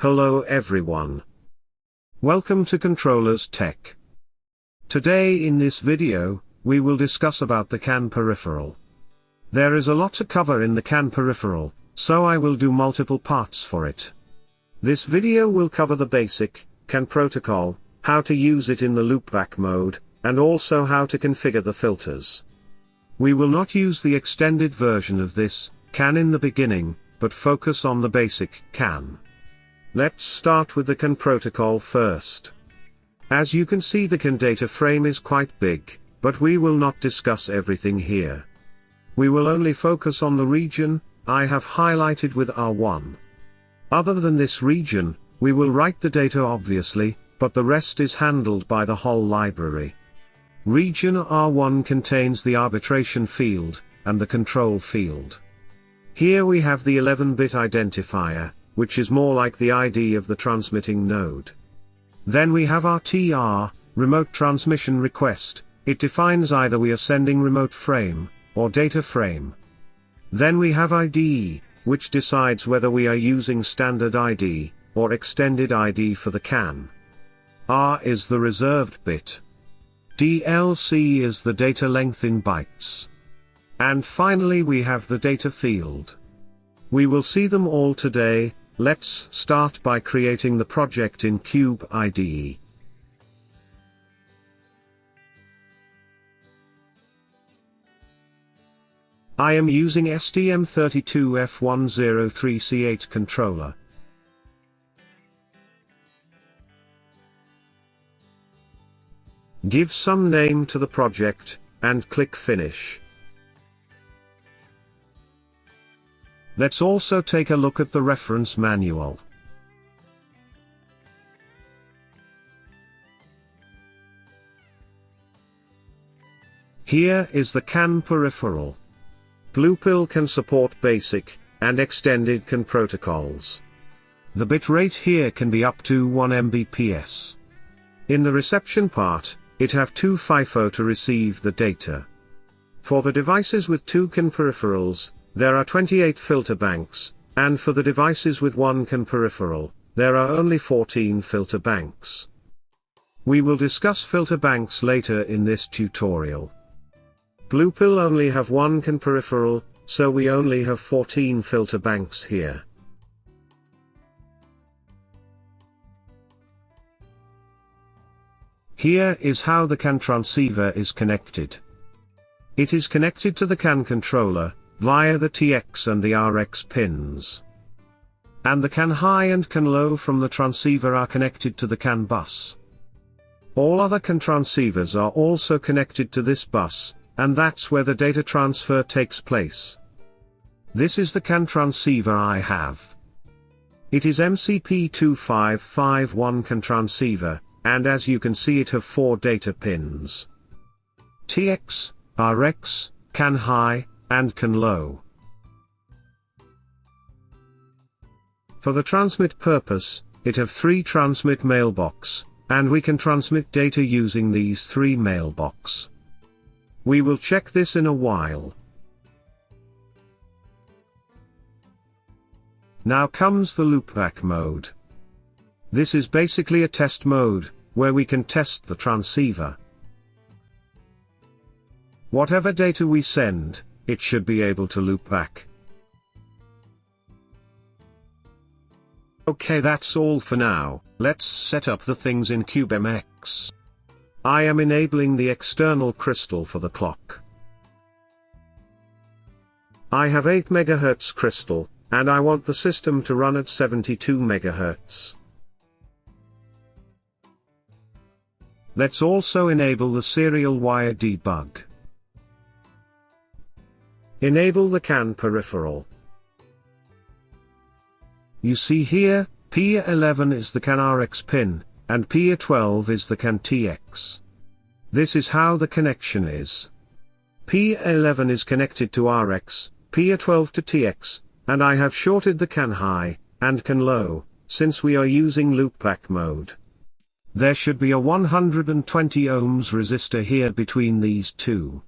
Hello everyone. Welcome to Controllers Tech. Today in this video, we will discuss about the CAN peripheral. There is a lot to cover in the CAN peripheral, so I will do multiple parts for it. This video will cover the basic CAN protocol, how to use it in the loopback mode, and also how to configure the filters. We will not use the extended version of this CAN in the beginning, but focus on the basic CAN. Let's start with the CAN protocol first. As you can see, the CAN data frame is quite big, but we will not discuss everything here. We will only focus on the region I have highlighted with R1. Other than this region, we will write the data obviously, but the rest is handled by the whole library. Region R1 contains the arbitration field, and the control field. Here we have the 11-bit identifier, which is more like the ID of the transmitting node. Then we have RTR, remote transmission request. It defines either we are sending remote frame, or data frame. Then we have IDE, which decides whether we are using standard ID, or extended ID for the CAN. R is the reserved bit. DLC is the data length in bytes. And finally we have the data field. We will see them all today. Let's start by creating the project in Cube IDE. I am using STM32 F103C8 controller. Give some name to the project, and click Finish. Let's also take a look at the reference manual. Here is the CAN peripheral. Bluepill can support basic and extended CAN protocols. The bit rate here can be up to 1 Mbps. In the reception part, it have 2 FIFO to receive the data. For the devices with 2 CAN peripherals, there are 28 filter banks, and for the devices with 1 CAN peripheral, there are only 14 filter banks. We will discuss filter banks later in this tutorial. Bluepill only have 1 CAN peripheral, so we only have 14 filter banks here. Here is how the CAN transceiver is connected. It is connected to the CAN controller via the TX and the RX pins. And the CAN high and CAN low from the transceiver are connected to the CAN bus. All other CAN transceivers are also connected to this bus, and that's where the data transfer takes place. This is the CAN transceiver I have. It is MCP2551 CAN transceiver, and as you can see it have 4 data pins. TX, RX, CAN high, and CAN low. For the transmit purpose, it have 3 transmit mailbox, and we can transmit data using these 3 mailbox. We will check this in a while. Now comes the loopback mode. This is basically a test mode, where we can test the transceiver. Whatever data we send, it should be able to loop back. Okay, that's all for now. Let's set up the things in CubeMX. I am enabling the external crystal for the clock. I have 8 MHz crystal, and I want the system to run at 72 MHz. Let's also enable the serial wire debug. Enable the CAN peripheral. You see here, P11 is the CAN RX pin, and P12 is the CAN TX. This is how the connection is. P11 is connected to RX, P12 to TX, and I have shorted the CAN high, and CAN low, since we are using loopback mode. There should be a 120 ohms resistor here between these two.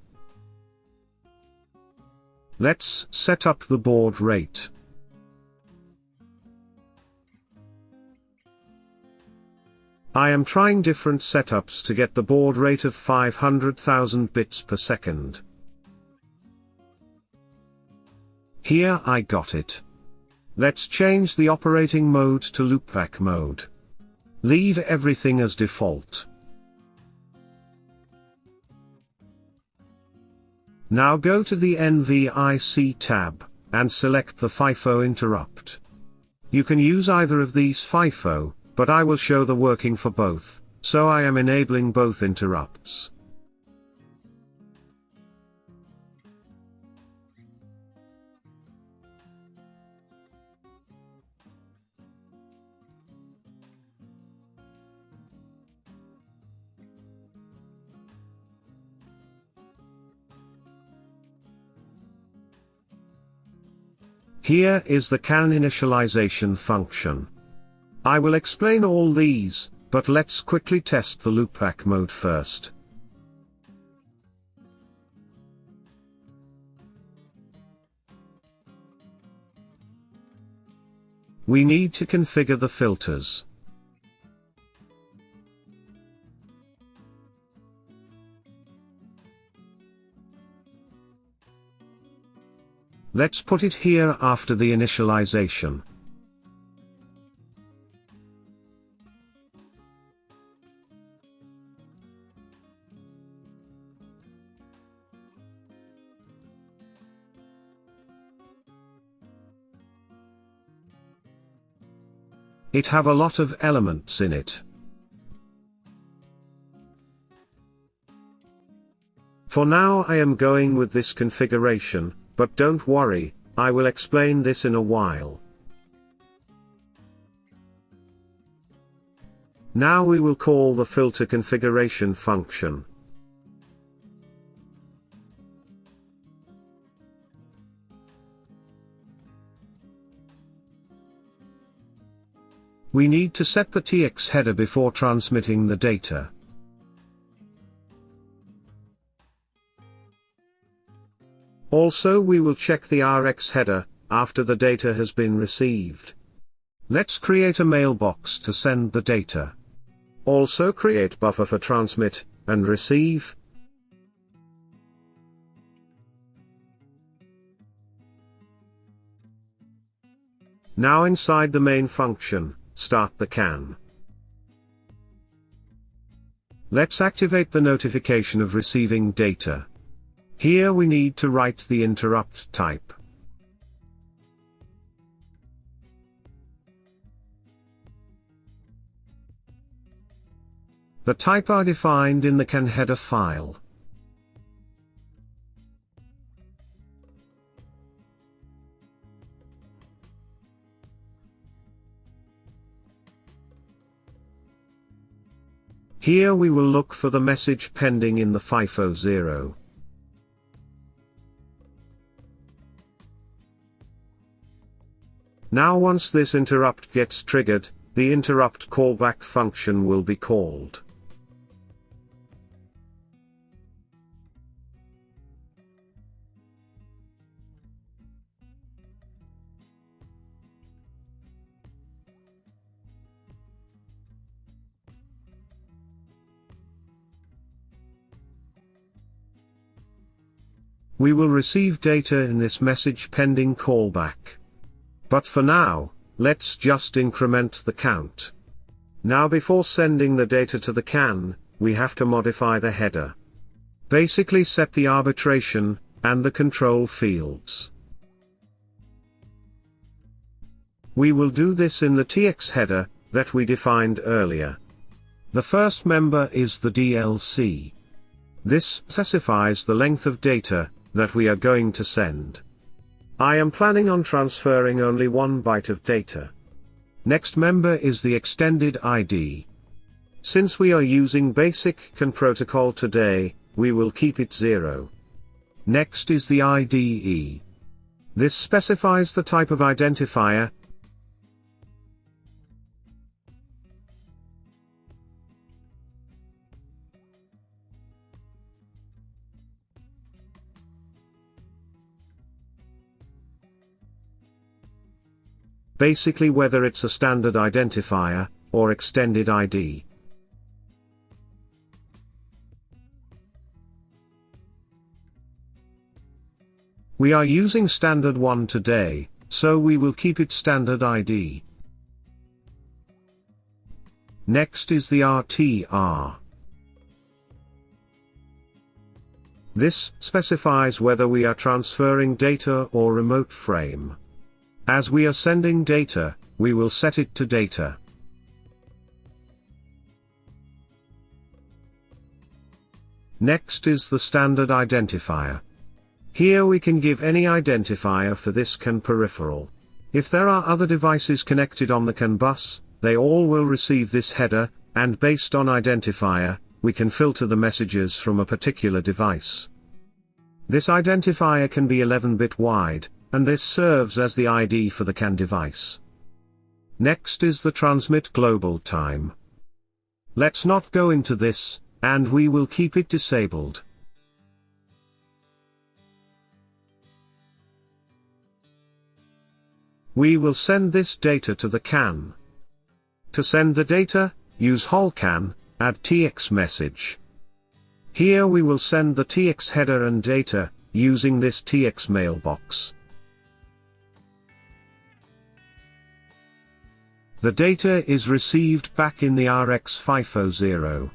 Let's set up the baud rate. I am trying different setups to get the baud rate of 500,000 bits per second. Here I got it. Let's change the operating mode to loopback mode. Leave everything as default. Now go to the NVIC tab, and select the FIFO interrupt. You can use either of these FIFO, but I will show the working for both, so I am enabling both interrupts. Here is the CAN initialization function. I will explain all these, but let's quickly test the loopback mode first. We need to configure the filters. Let's put it here after the initialization. It have a lot of elements in it. For now I am going with this configuration, but don't worry, I will explain this in a while. Now we will call the filter configuration function. We need to set the TX header before transmitting the data. Also we will check the RX header, after the data has been received. Let's create a mailbox to send the data. Also create buffer for transmit, and receive. Now inside the main function, start the CAN. Let's activate the notification of receiving data. Here we need to write the interrupt type. The type are defined in the CAN header file. Here we will look for the message pending in the FIFO 0. Now once this interrupt gets triggered, the interrupt callback function will be called. We will receive data in this message pending callback. But for now, let's just increment the count. Now before sending the data to the CAN, we have to modify the header. Basically set the arbitration, and the control fields. We will do this in the TX header, that we defined earlier. The first member is the DLC. This specifies the length of data that we are going to send. I am planning on transferring only 1 byte of data. Next member is the extended ID. Since we are using basic CAN protocol today, we will keep it 0. Next is the IDE. This specifies the type of identifier. Basically whether it's a standard identifier, or extended ID. We are using standard 1 today, so we will keep it standard ID. Next is the RTR. This specifies whether we are transferring data or remote frame. As we are sending data, we will set it to data. Next is the standard identifier. Here we can give any identifier for this CAN peripheral. If there are other devices connected on the CAN bus, they all will receive this header, and based on identifier, we can filter the messages from a particular device. This identifier can be 11-bit wide, and this serves as the ID for the CAN device. Next is the transmit global time. Let's not go into this, and we will keep it disabled. We will send this data to the CAN. To send the data, use whole CAN, add TX message. Here we will send the TX header and data, using this TX mailbox. The data is received back in the RX500.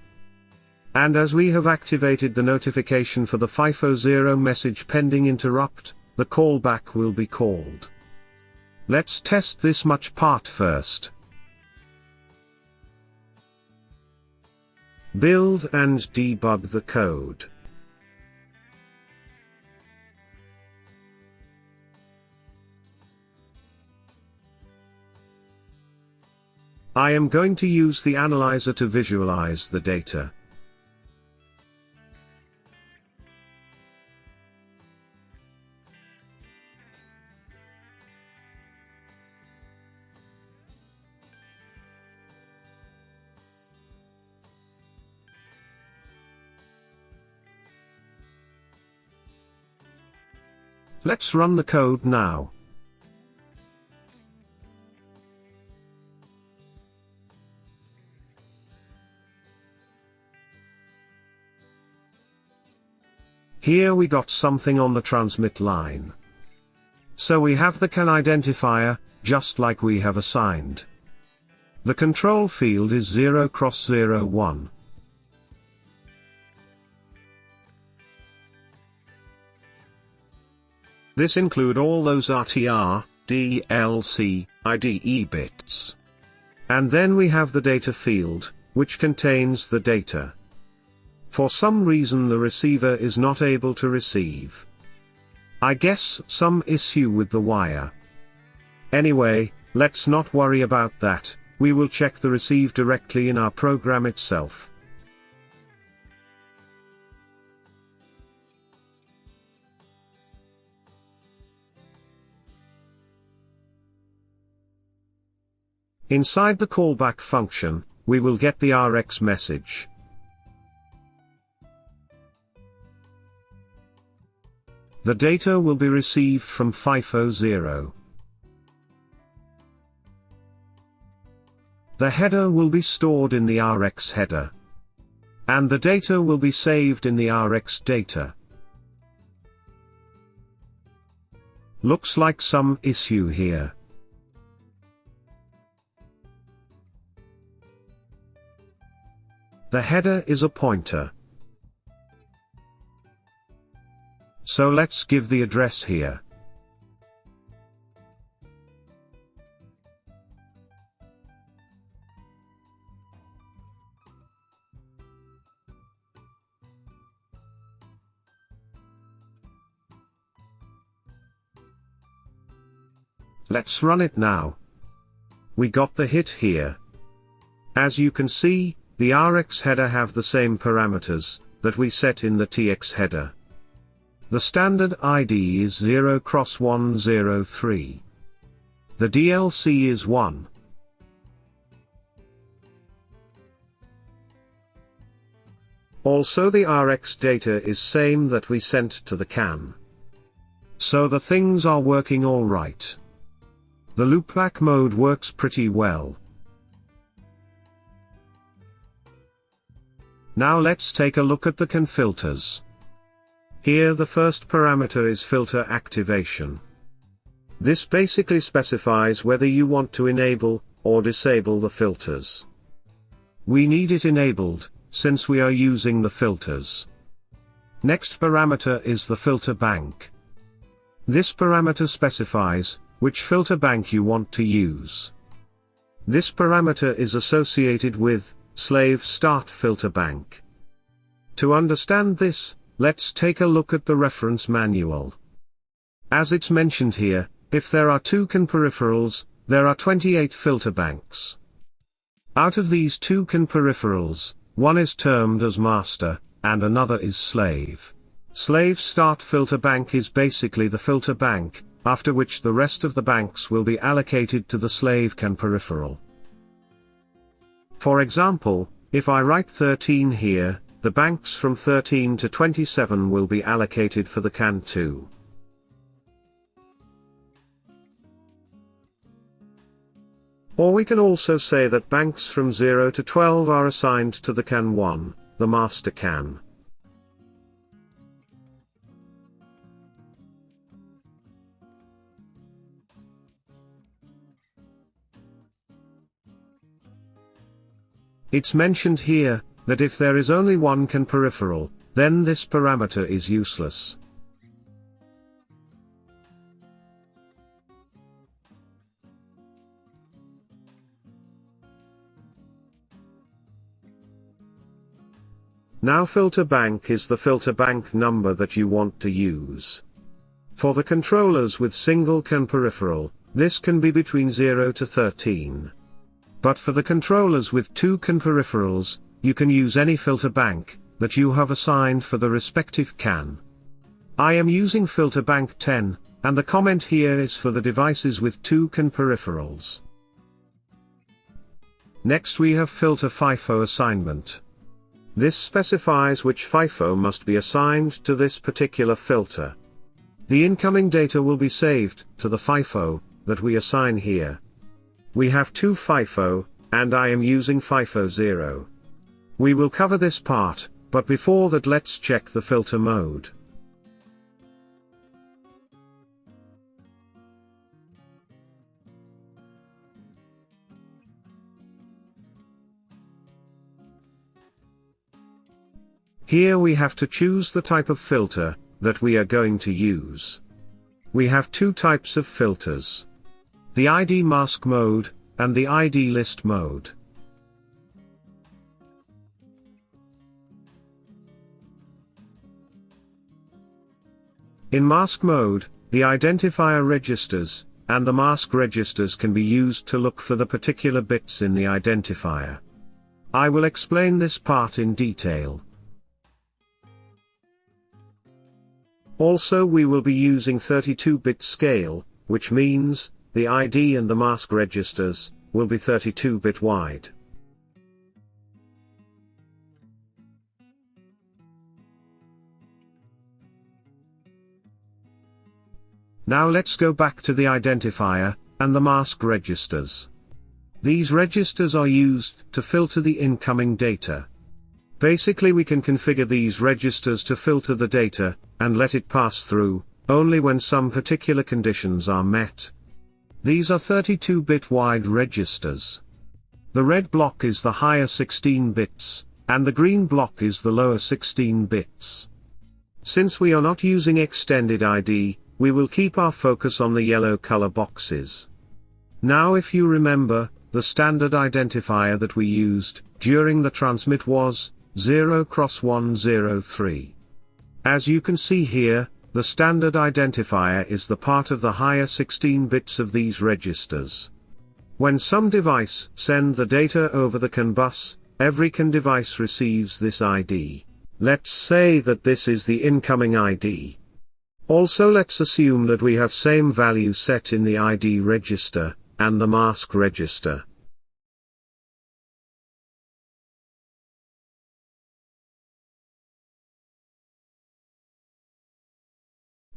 And as we have activated the notification for the 500 message pending interrupt, the callback will be called. Let's test this much part first. Build and debug the code. I am going to use the analyzer to visualize the data. Let's run the code now. Here we got something on the transmit line. So we have the CAN identifier, just like we have assigned. The control field is 0x01. This include all those RTR, DLC, IDE bits. And then we have the data field, which contains the data. For some reason the receiver is not able to receive. I guess some issue with the wire. Anyway, let's not worry about that, we will check the receive directly in our program itself. Inside the callback function, we will get the RX message. The data will be received from 500. The header will be stored in the RX header. And the data will be saved in the RX data. Looks like some issue here. The header is a pointer. So let's give the address here. Let's run it now. We got the hit here. As you can see, the RX header have the same parameters that we set in the TX header. The standard ID is 0x103. The DLC is 1. Also the RX data is same that we sent to the CAN. So the things are working all right. The loopback mode works pretty well. Now let's take a look at the CAN filters. Here the first parameter is filter activation. This basically specifies whether you want to enable or disable the filters. We need it enabled, since we are using the filters. Next parameter is the filter bank. This parameter specifies which filter bank you want to use. This parameter is associated with slave start filter bank. To understand this, let's take a look at the reference manual. As it's mentioned here, if there are two CAN peripherals, there are 28 filter banks. Out of these two CAN peripherals, one is termed as master, and another is slave. Slave start filter bank is basically the filter bank, after which the rest of the banks will be allocated to the slave CAN peripheral. For example, if I write 13 here, the banks from 13 to 27 will be allocated for the CAN 2. Or we can also say that banks from 0 to 12 are assigned to the CAN 1, the master CAN. It's mentioned here that if there is only one CAN peripheral, then this parameter is useless. Now filter bank is the filter bank number that you want to use. For the controllers with single CAN peripheral, this can be between 0 to 13. But for the controllers with two CAN peripherals, you can use any filter bank that you have assigned for the respective CAN. I am using filter bank 10, and the comment here is for the devices with two CAN peripherals. Next we have filter FIFO assignment. This specifies which FIFO must be assigned to this particular filter. The incoming data will be saved to the FIFO that we assign here. We have two FIFO, and I am using FIFO 0. We will cover this part, but before that let's check the filter mode. Here we have to choose the type of filter that we are going to use. We have two types of filters: the ID mask mode and the ID list mode. In mask mode, the identifier registers and the mask registers can be used to look for the particular bits in the identifier. I will explain this part in detail. Also we will be using 32-bit scale, which means the ID and the mask registers will be 32-bit wide. Now let's go back to the identifier and the mask registers. These registers are used to filter the incoming data. Basically we can configure these registers to filter the data and let it pass through only when some particular conditions are met. These are 32-bit wide registers. The red block is the higher 16 bits, and the green block is the lower 16 bits. Since we are not using extended ID, we will keep our focus on the yellow color boxes. Now if you remember, the standard identifier that we used during the transmit was 0x103. As you can see here, the standard identifier is the part of the higher 16 bits of these registers. When some device send the data over the CAN bus, every CAN device receives this ID. Let's say that this is the incoming ID. Also let's assume that we have same value set in the ID register and the mask register.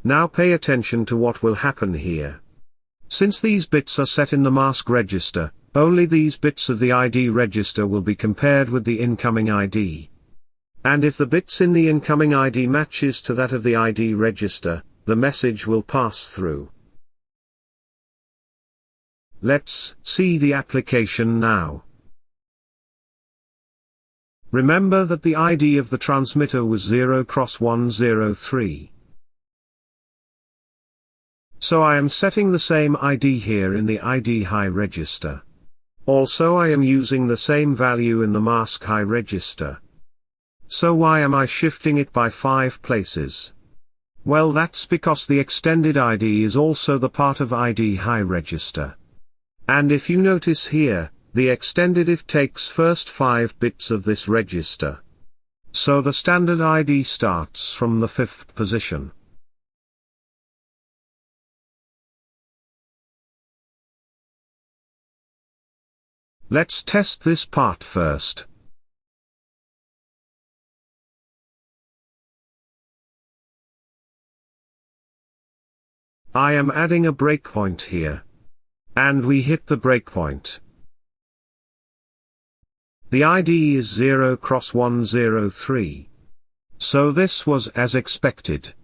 Now pay attention to what will happen here. Since these bits are set in the mask register, only these bits of the ID register will be compared with the incoming ID. And if the bits in the incoming ID matches to that of the ID register, the message will pass through. Let's see the application now. Remember that the ID of the transmitter was 0x103. So I am setting the same ID here in the ID high register. Also I am using the same value in the mask high register. So why am I shifting it by 5 places? Well, that's because the extended ID is also the part of ID high register. And if you notice here, the extended if takes first 5 bits of this register. So the standard ID starts from the 5th position. Let's test this part first. I am adding a breakpoint here. And we hit the breakpoint. The ID is 0x103. So this was as expected.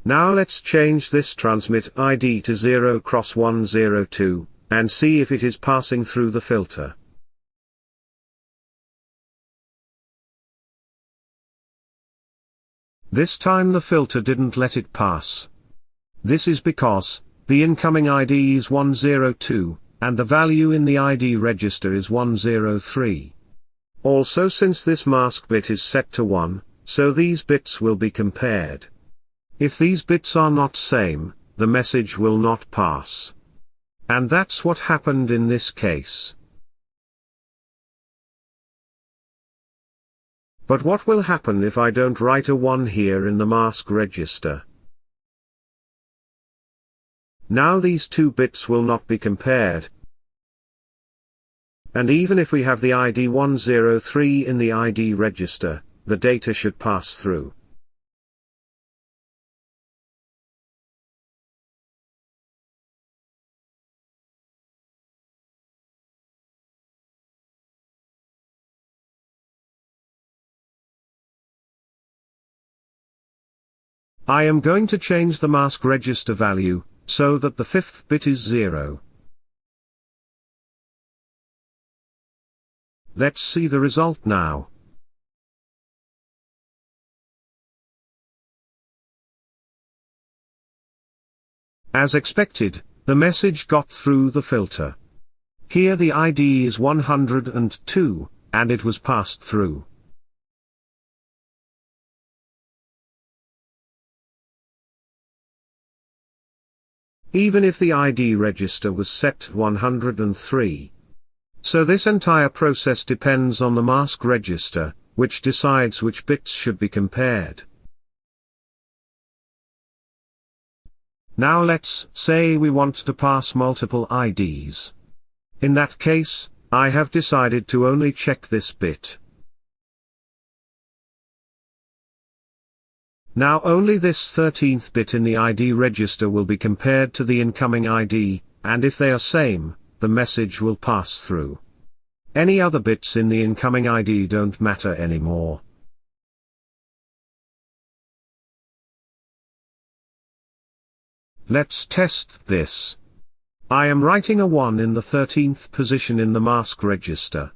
Now let's change this transmit ID to 0x102, and see if it is passing through the filter. This time the filter didn't let it pass. This is because the incoming ID is 102, and the value in the ID register is 103. Also, since this mask bit is set to 1, so these bits will be compared. If these bits are not same, the message will not pass. And that's what happened in this case. But what will happen if I don't write a 1 here in the mask register? Now these 2 bits will not be compared. And even if we have the ID 103 in the ID register, the data should pass through. I am going to change the mask register value, so that the 5th bit is 0. Let's see the result now. As expected, the message got through the filter. Here the ID is 102, and it was passed through. Even if the ID register was set to 103. So this entire process depends on the mask register, which decides which bits should be compared. Now let's say we want to pass multiple IDs. In that case, I have decided to only check this bit. Now only this 13th bit in the ID register will be compared to the incoming ID, and if they are same, the message will pass through. Any other bits in the incoming ID don't matter anymore. Let's test this. I am writing a 1 in the 13th position in the mask register.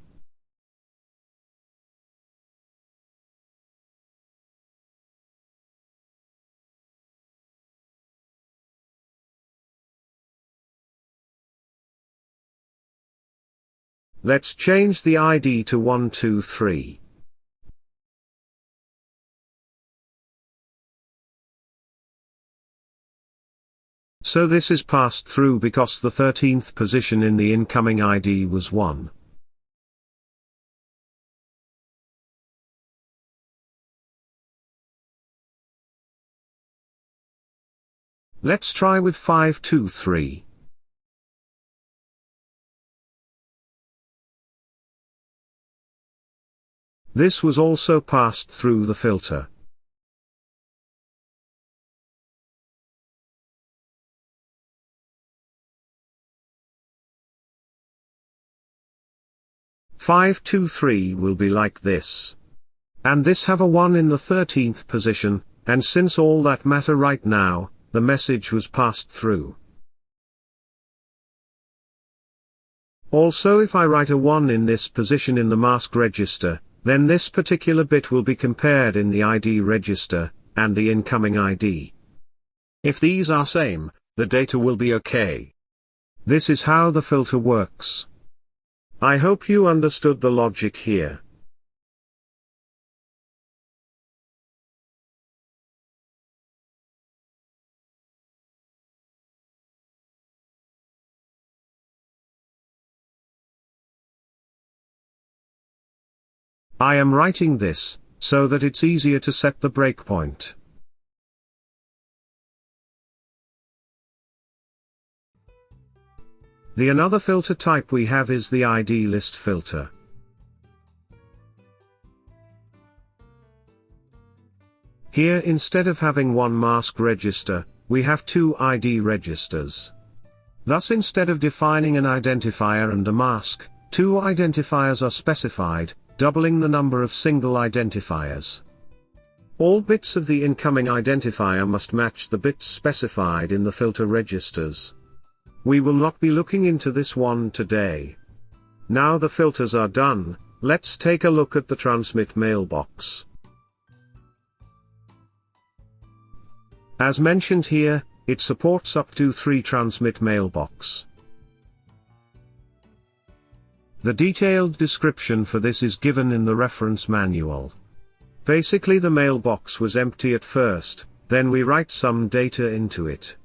Let's change the ID to 123. So this is passed through because the 13th position in the incoming ID was 1. Let's try with 523. This was also passed through the filter. 523 will be like this. And this have a 1 in the 13th position, and since all that matter right now, the message was passed through. Also if I write a 1 in this position in the mask register, then this particular bit will be compared in the ID register, and the incoming ID. If these are same, the data will be okay. This is how the filter works. I hope you understood the logic here. I am writing this, so that it's easier to set the breakpoint. The another filter type we have is the ID list filter. Here instead of having one mask register, we have two ID registers. Thus instead of defining an identifier and a mask, two identifiers are specified, doubling the number of single identifiers. All bits of the incoming identifier must match the bits specified in the filter registers. We will not be looking into this one today. Now the filters are done, let's take a look at the transmit mailbox. As mentioned here, it supports up to 3 transmit mailbox. The detailed description for this is given in the reference manual. Basically the mailbox was empty at first, then we write some data into it.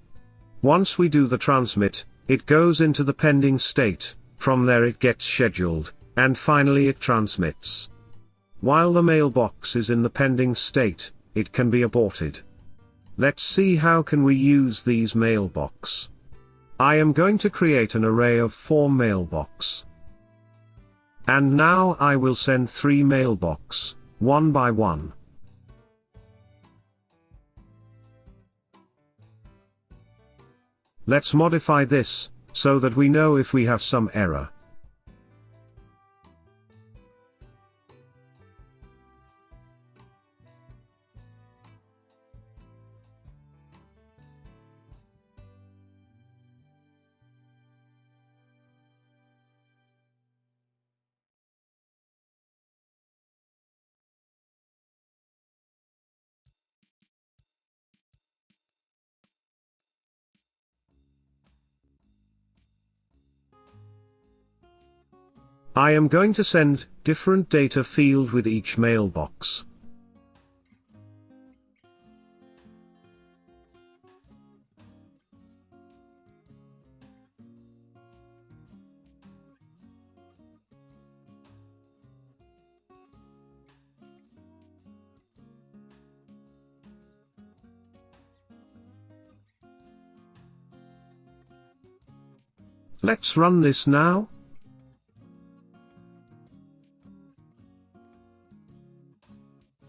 Once we do the transmit, it goes into the pending state, from there it gets scheduled, and finally it transmits. While the mailbox is in the pending state, it can be aborted. Let's see how can we use these mailbox. I am going to create an array of 4 mailbox. And now I will send 3 mailbox, one by one. Let's modify this, so that we know if we have some error. I am going to send different data field with each mailbox. Let's run this now.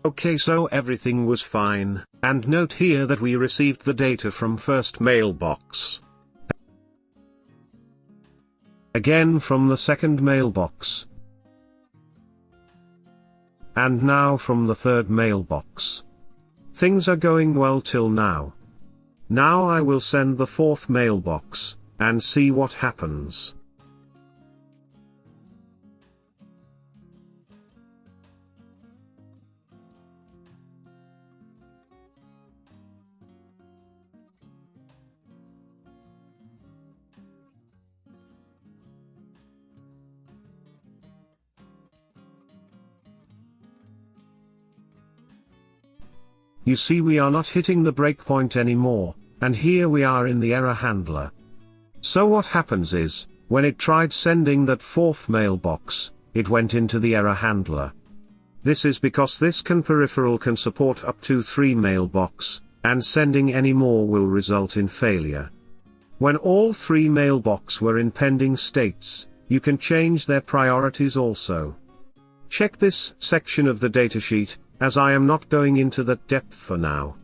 Okay, so everything was fine, and note here that we received the data from first mailbox. Again from the second mailbox. And now from the third mailbox. Things are going well till now. Now I will send the fourth mailbox, and see what happens. You see we are not hitting the breakpoint anymore, and here we are in the error handler. So what happens is, when it tried sending that fourth mailbox, it went into the error handler. This is because this peripheral can support up to 3 mailbox, and sending any more will result in failure. When all 3 mailbox were in pending states, you can change their priorities also. Check this section of the datasheet, as I am not going into that depth for now.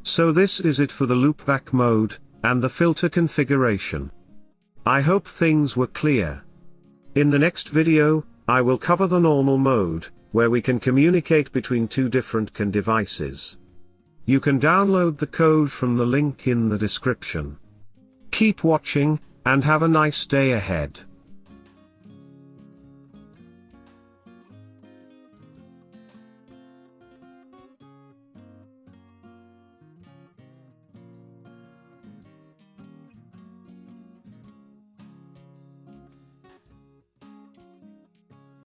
So this is it for the loopback mode, and the filter configuration. I hope things were clear. In the next video, I will cover the normal mode, where we can communicate between two different CAN devices. You can download the code from the link in the description. Keep watching, and have a nice day ahead.